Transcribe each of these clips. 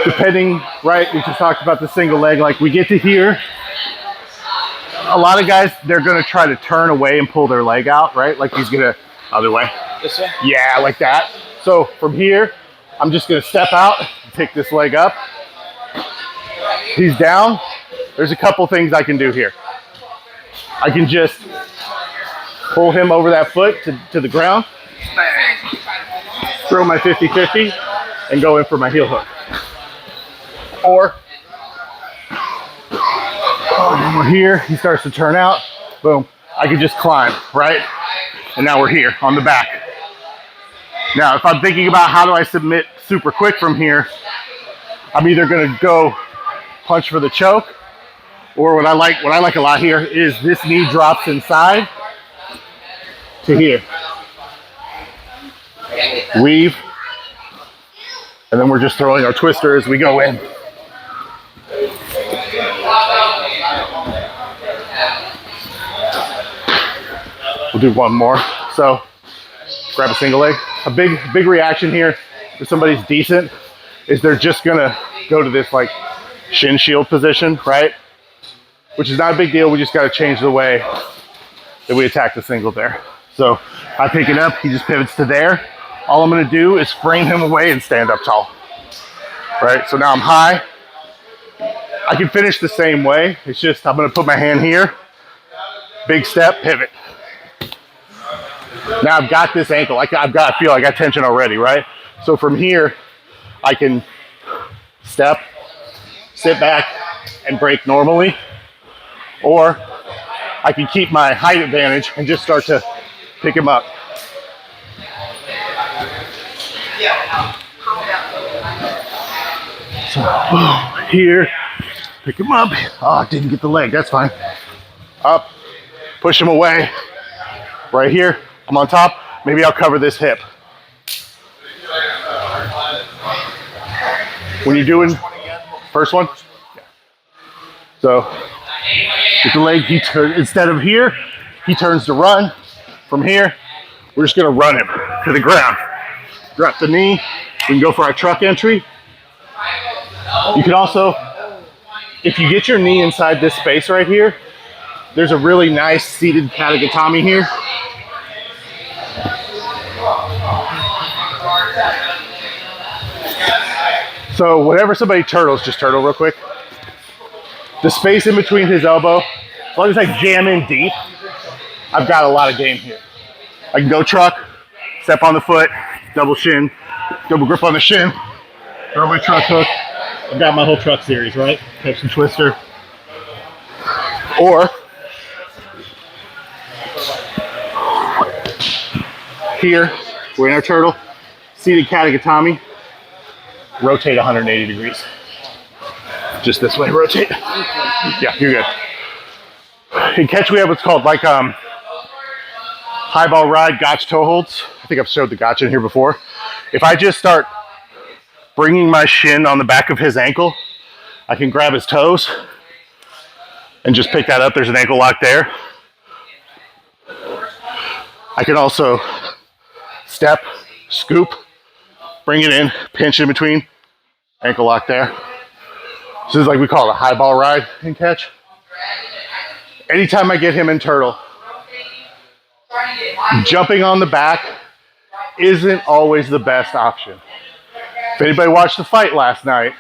depending, right? We just talked about the single leg. Like we get to here, a lot of guys, they're gonna try to turn away and pull their leg out, right? Like he's gonna, other way. This way? Yeah, like that. So from here, I'm just gonna step out, pick this leg up. He's down. There's a couple things I can do here. I can just pull him over that foot to the ground, throw my 50-50, and go in for my heel hook. Or, when we're here, he starts to turn out, boom, I can just climb, right? And now we're here on the back. Now, if I'm thinking about how do I submit super quick from here, I'm either gonna go punch for the choke, or what I like a lot here is this knee drops inside to here. Weave, and then we're just throwing our twister as we go in. We'll do one more. So, grab a single leg. A big reaction here, if somebody's decent, is they're just gonna go to this like shin shield position, right? Which is not a big deal. We just gotta change the way that we attack the single there. So I pick it up, he just pivots to there. All I'm gonna do is frame him away and stand up tall, right? So now I'm high. I can finish the same way. It's just I'm gonna put my hand here, big step, pivot. Now I've got this ankle. I feel I got tension already, right? So from here, I can step, sit back, and break normally. Or I can keep my height advantage and just start to pick him up. So, boom, here, pick him up. Oh, didn't get the leg, that's fine. Up, push him away. Right here, I'm on top. Maybe I'll cover this hip. When you're doing first one, yeah. So with the leg, instead of here, he turns to run. From here, we're just gonna run him to the ground. Drop the knee. We can go for our truck entry. You can also, if you get your knee inside this space right here, there's a really nice seated katagatami here. So whenever somebody turtles, just turtle real quick. The space in between his elbow, as long as I jam in deep, I've got a lot of game here. I can go truck, step on the foot, double shin, double grip on the shin, throw my truck hook. I've got my whole truck series, right? Catch and twister. Or here, we're in our turtle, seated katagatami, rotate 180 degrees. Just this way, rotate. Yeah, you're good. In catch, we have what's called like high ball ride gotch toe holds. I think I've showed the gotch in here before. If I just start bringing my shin on the back of his ankle, I can grab his toes and just pick that up. There's an ankle lock there. I can also step, scoop, bring it in, pinch in between, ankle lock there. So this is like we call it a high ball ride in catch. Anytime I get him in turtle, jumping on the back isn't always the best option. If anybody watched the fight last night,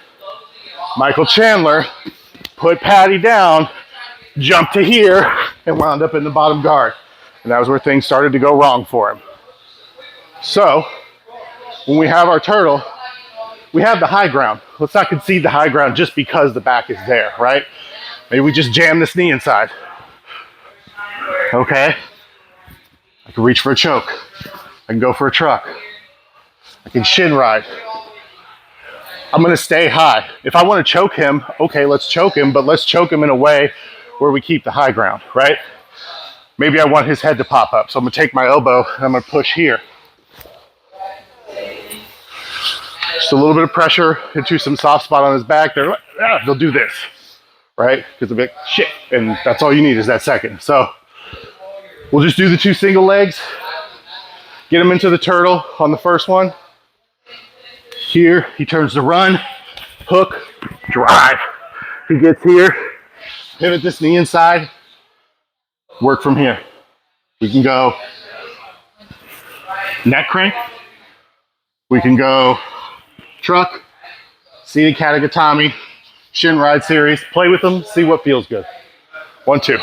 Michael Chandler put Patty down, jumped to here, and wound up in the bottom guard. And that was where things started to go wrong for him. So, when we have our turtle, we have the high ground. Let's not concede the high ground just because the back is there, right? Maybe we just jam this knee inside. Okay. I can reach for a choke. I can go for a truck. I can shin ride. I'm gonna stay high. If I wanna choke him, okay, let's choke him, but let's choke him in a way where we keep the high ground, right? Maybe I want his head to pop up, so I'm gonna take my elbow and I'm gonna push here. Just a little bit of pressure into some soft spot on his back. They'll do this, right? Because they'll be like, shit, and that's all you need is that second. So we'll just do the two single legs, get him into the turtle on the first one. Here, he turns to run, hook, drive. He gets here, pivot this knee inside, work from here. We can go neck crank. We can go truck, seated katagatami, shin ride series. Play with them, see what feels good. 1, 2.